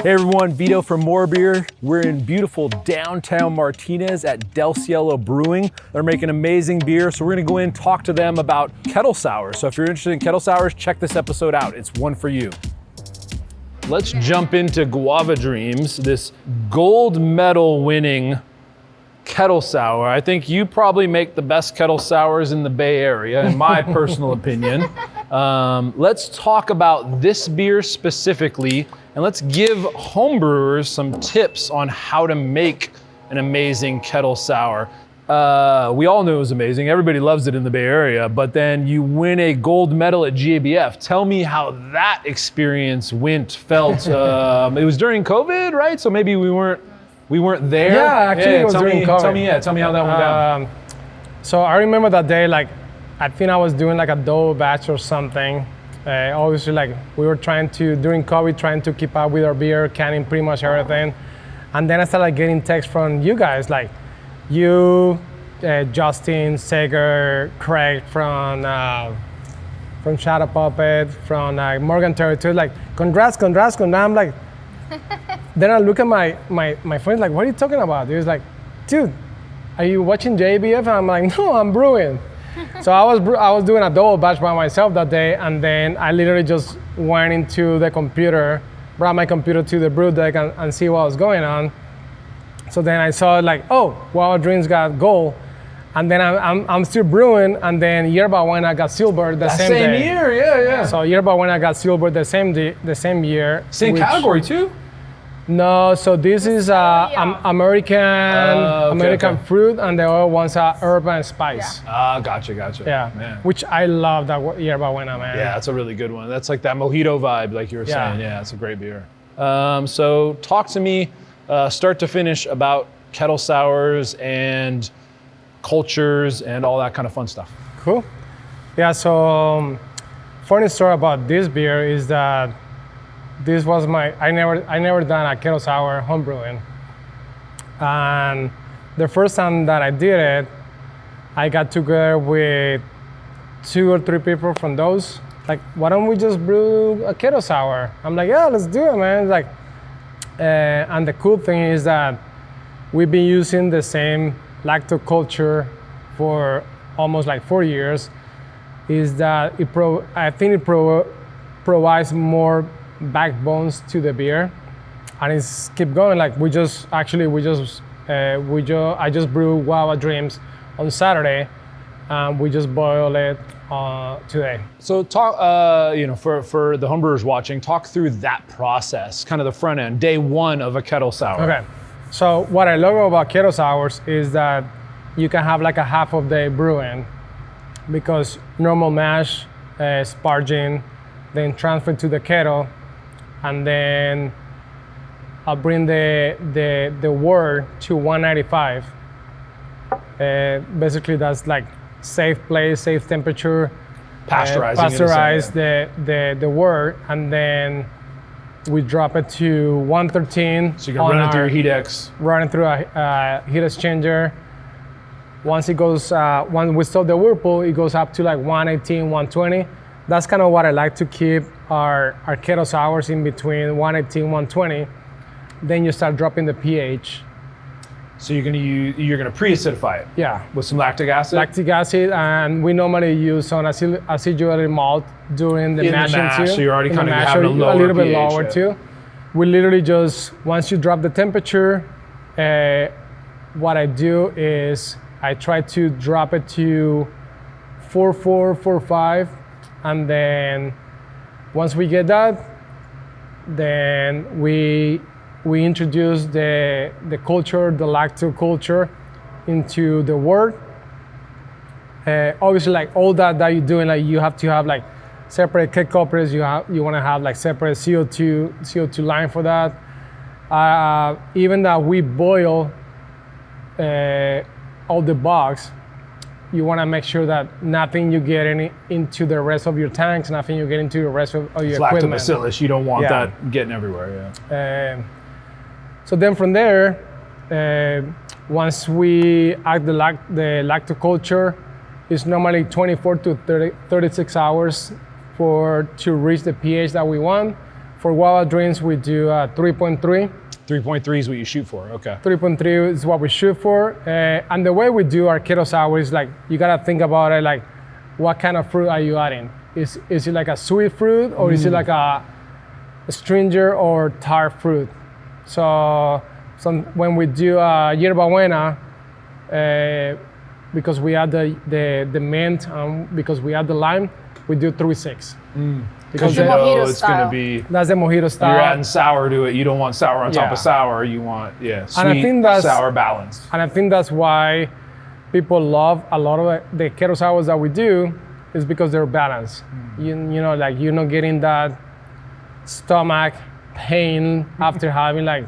Hey everyone, Vito from MoreBeer. We're in beautiful downtown Martinez at Cielo Brewing. They're making amazing beer, so we're gonna go in and talk to them about kettle sours. So if you're interested in kettle sours, check this episode out. It's one for you. Let's jump into Guava Dreams, this gold medal winning kettle sour. I think you probably make the best kettle sours in the Bay Area, in my personal opinion. Let's talk about this beer specifically, and let's give homebrewers some tips on how to make an amazing kettle sour. We all knew it was amazing. Everybody loves it in the Bay Area, but then you win a gold medal at GABF. Tell me how that experience felt. It was during COVID, right? So maybe we weren't there. Yeah, actually it was during COVID. Tell me how that went down. So I remember that day, like, I think I was doing like a double batch or something. Obviously, like, we were during COVID, trying to keep up with our beer, canning pretty much everything. And then I started getting texts from you guys, like you, Justin, Sager, Craig from Shadow Puppet, from Morgan Territory, like, congrats. I'm like, then I look at my friend, like, what are you talking about? He was like, dude, are you watching JBF? And I'm like, no, I'm brewing. So I was doing a double batch by myself that day, and then I literally just went into the computer, brought my computer to the brew deck and see what was going on. So then I saw like, oh, Guava Dreams got gold, and then I'm still brewing, and then Yerba Buena got silver the same day. Same year, yeah. So Yerba Buena got silver the same year. Same category too? No, so this is American fruit, and the other ones are herb and spice. Yeah. Gotcha. Yeah, man. Which I love that Yerba Buena, man. Yeah, that's a really good one. That's like that mojito vibe, like you were saying. Yeah, it's a great beer. So talk to me, start to finish, about kettle sours and cultures and all that kind of fun stuff. Cool. Yeah, so funny story about this beer is that this was I never done a kettle sour homebrewing. And the first time that I did it, I got together with 2 or 3 people from those. Like, why don't we just brew a kettle sour? I'm like, yeah, let's do it, man. Like, and the cool thing is that we've been using the same lactoculture for almost like 4 years. Is that I think it provides more backbones to the beer, and it's keep going. Like, I just brewed Guava Dreams on Saturday, and we just boiled it today. So talk, for the homebrewers watching, talk through that process, kind of the front end, day one of a kettle sour. Okay, so what I love about kettle sours is that you can have like a half of day brewing, because normal mash, sparging, then transfer to the kettle, and then I'll bring the wort to 195. Basically, that's like safe place, safe temperature. Pasteurize the wort, and then we drop it to 113. So you can run it through your heat X. Run it through a heat exchanger. Once it goes, once we stop the whirlpool, it goes up to like 118, 120. That's kind of what I like to keep our kettle sours in between 118, 120. Then you start dropping the pH. So you're gonna pre-acidify it. Yeah. With some lactic acid. Lactic acid, and we normally use some acidulated malt during the mashing too. So you're already kind of having a little bit pH, lower too. We literally just, once you drop the temperature, what I do is I try to drop it to 4.4, 4.5. And then once we get that, then we introduce the culture, the lactoculture, into the wort. Obviously, like all that you're doing, like you have to have like separate cake coppers. You want to have like separate CO2 line for that. Even that we boil all the box, you want to make sure that nothing you get into the rest of your tanks, nothing you get into the rest of your equipment. Lactobacillus, you don't want that getting everywhere. Yeah. So then from there, once we add the lactoculture, it's normally 24 to 36 hours to reach the pH that we want. For guava drinks, we do 3.3. 3.3 is what you shoot for. Okay. 3.3 is what we shoot for. And the way we do our Kettle sour is like, you gotta think about it like, what kind of fruit are you adding? Is it like a sweet fruit, or is it like a stringer or tart fruit? So when we do Yerba Buena, because we add the mint, because we add the lime, we do 3.6. Because you know it's going to be, that's the mojito style. you're adding sour to it. You don't want sour on top Yeah. of sour. You want, sweet, And I think sour balance. And I think that's why people love a lot of the Kettle sours that we do, is because they're balanced. You know, like you're not getting that stomach pain after having like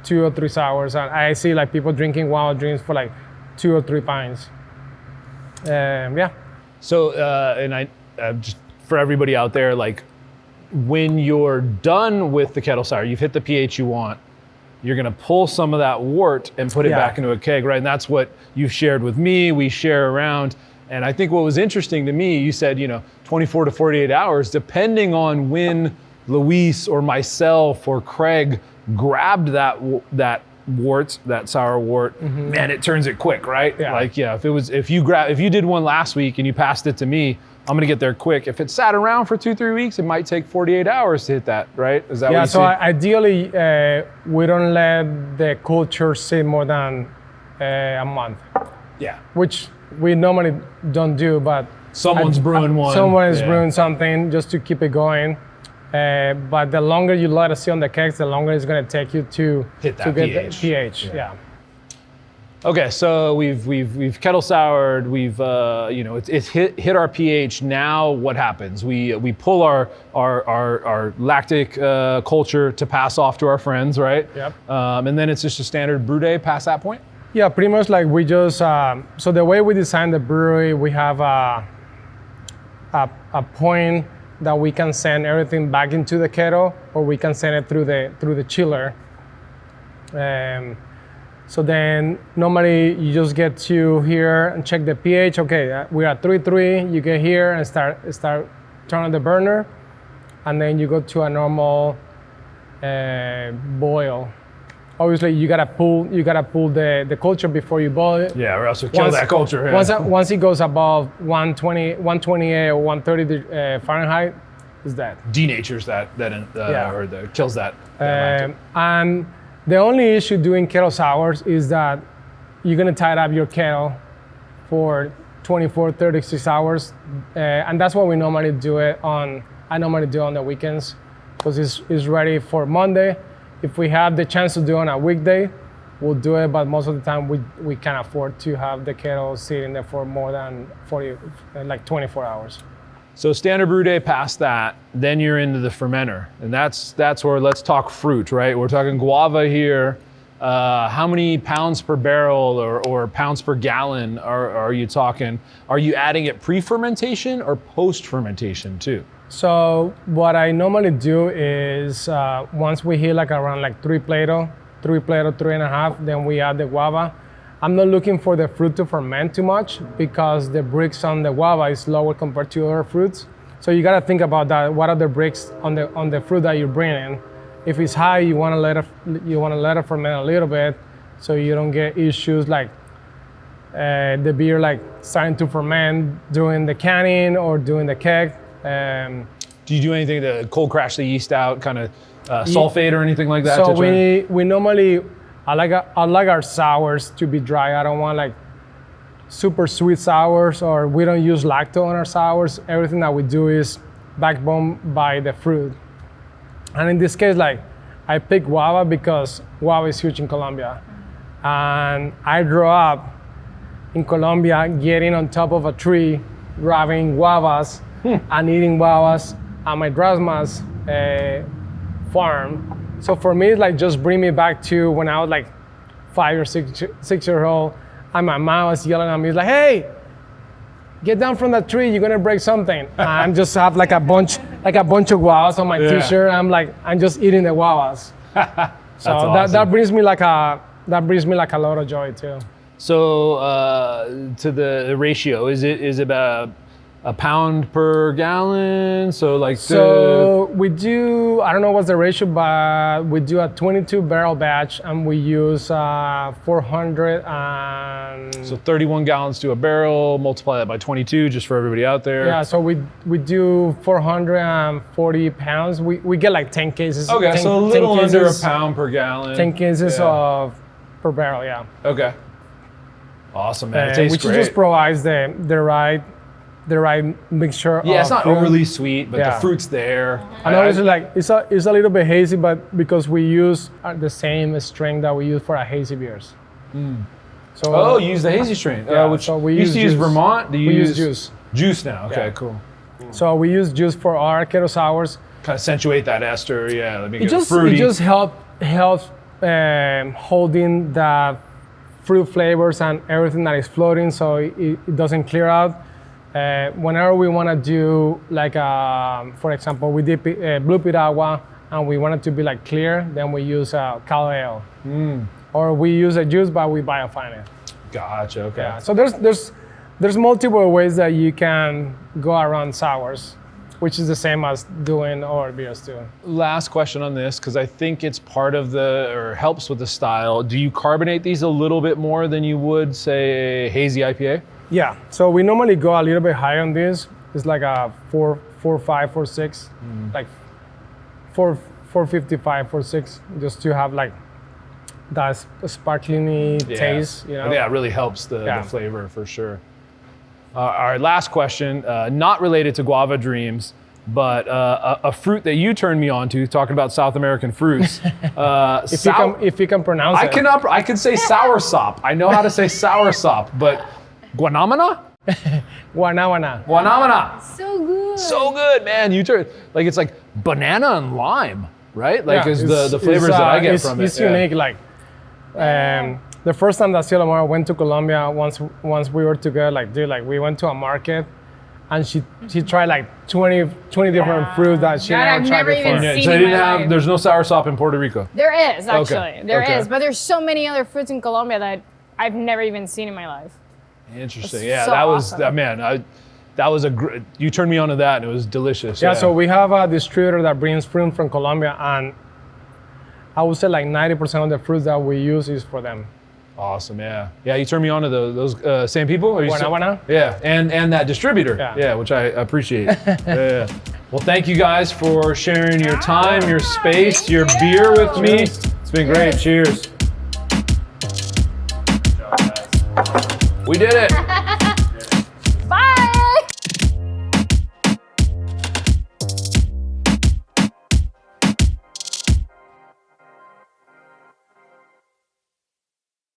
2 or 3 sours. And I see like people drinking guava drinks for like 2 or 3 pints. Yeah. So, and I just for everybody out there, like when you're done with the kettle sour, you've hit the pH you want, you're gonna pull some of that wort and put it back into a keg, right? And that's what you've shared with me, we share around. And I think what was interesting to me, you said, 24 to 48 hours, depending on when Luis or myself or Craig grabbed that wort, that sour wort, man, it turns it quick, right? Yeah. Like, if you did one last week and you passed it to me, I'm gonna get there quick. If it sat around for 2-3 weeks, it might take 48 hours to hit that, right? Is that what you so see? ideally, we don't let the culture sit more than a month, Yeah. which we normally don't do, but Someone's brewing one. someone is Yeah. brewing something just to keep it going. But the longer you let it sit on the kegs, the longer it's going to take you to Hit that to get pH. the pH. Yeah. Okay, so we've kettle soured. We've it's hit our pH. Now what happens? We pull our lactic culture to pass off to our friends, right? Yep. And then it's just a standard brew day past that point. Yeah, pretty much like we just so the way we design the brewery, we have a point that we can send everything back into the kettle, or we can send it through the chiller. So then normally you just get to here and check the pH. Okay, we're at 3.3. You get here and start turning the burner, and then you go to a normal boil. Obviously, you gotta pull the culture before you boil it. Yeah, or else we'll kill that culture. Yeah. Once it goes above 128 or 130 Fahrenheit, it's dead. Denatures that or kills that. lactic. And the only issue doing kettle sours is that you're gonna tie up your kettle for 24, 36 hours, and that's what we normally do it on. I normally do it on the weekends because it's ready for Monday. If we have the chance to do it on a weekday, we'll do it, but most of the time we can't afford to have the kettle sitting there for more than 24 hours. So standard brew day past that, then you're into the fermenter, and that's where let's talk fruit, right? We're talking guava here. How many pounds per barrel or pounds per gallon are you talking? Are you adding it pre-fermentation or post-fermentation too? So what I normally do is once we hit like around like 3 Plato, 3.5, then we add the guava. I'm not looking for the fruit to ferment too much because the bricks on the guava is lower compared to other fruits. So you gotta think about that. What are the bricks on the fruit that you're bringing? If it's high, you wanna let it ferment a little bit, so you don't get issues like the beer like starting to ferment during the canning or during the keg. Do you do anything to cold crash the yeast out, kind of sulfate or anything like that? So we normally, I like our sours to be dry. I don't want like super sweet sours, or we don't use lacto on our sours. Everything that we do is backbone by the fruit. And in this case, like I picked guava because guava is huge in Colombia. And I grew up in Colombia getting on top of a tree, grabbing guavas and eating guavas at my grandma's farm. So for me, it's like just bring me back to when I was like 5 or 6 years old, and my mom was yelling at me, like, "Hey, get down from that tree! You're gonna break something." I just have like a bunch of guavas on my t-shirt. I'm just eating the guavas. So awesome. that brings me like a lot of joy too. So to the ratio, is it about a pound per gallon. So like So we do, I don't know what's the ratio, but we do a 22 barrel batch and we use 400 and... so 31 gallons to a barrel, multiply that by 22 just for everybody out there. Yeah, so we do 440 pounds. We get like 10 cases. Okay, 10, so a little 10 under a cases, pound per gallon. 10 cases Yeah. of per barrel, yeah. Okay. Awesome, man. It tastes which great. just provides the right mixture. Yeah, it's of not fruit. overly sweet, but the Yeah. fruit's there. And obviously, like it's a little bit hazy, but because we use the same strain that we use for our hazy beers. So Oh, you use the hazy strain. Yeah, Which so we you used to use use juice. Vermont. Do you We use juice. Juice now. Okay, Yeah. cool. So we use juice for our kettle sours. Kind of accentuate that ester. Yeah, let me It get just fruity. helps holding the fruit flavors and everything that is floating, so it doesn't clear out. Whenever we want to do like, for example, we dip blue piragua and we want it to be like clear, then we use Cal Ale. Or we use a juice, but we biofine it. Gotcha. Okay. Yeah. So there's multiple ways that you can go around sours, which is the same as doing our beers too. Last question on this, because I think it's part of or helps with the style. Do you carbonate these a little bit more than you would, say, a hazy IPA? Yeah. So we normally go a little bit higher on this. It's like a 4.5, 4.6, like 4.55, 4.6, just to have like that sparkling taste. You know. Yeah, it really helps the Yeah. flavor for sure. All right, last question, not related to Guava Dreams, but a fruit that you turned me on to, talking about South American fruits. If you can pronounce it. I can say soursop. I know how to say soursop, but guanamana? Guanabana. Guanamana. So good. So good, man. Like it's like banana and lime, right? Like Yeah, is the flavors that I get from it. It's unique. Like the first time that Cielomar went to Colombia, once we were together, like we went to a market, and she tried like 20 different fruits that she God, never I've tried never before. even Yeah, seen so they in didn't my have. life. There's no soursop in Puerto Rico. There is actually. There is, Okay. but there's so many other fruits in Colombia that I've never even seen in my life. Interesting. It's Yeah, so that was awesome. man. That was you turned me on to that, and it was delicious. Yeah, so we have a distributor that brings fruit from Colombia, and I would say like 90% of the fruits that we use is for them. Awesome. Yeah. Yeah. You turned me on to those same people. Are you Guanabana? Yeah, and that distributor. Yeah. Which I appreciate. Yeah. Well, thank you guys for sharing your time, your space, your beer with me. It's been great. Cheers. We did it.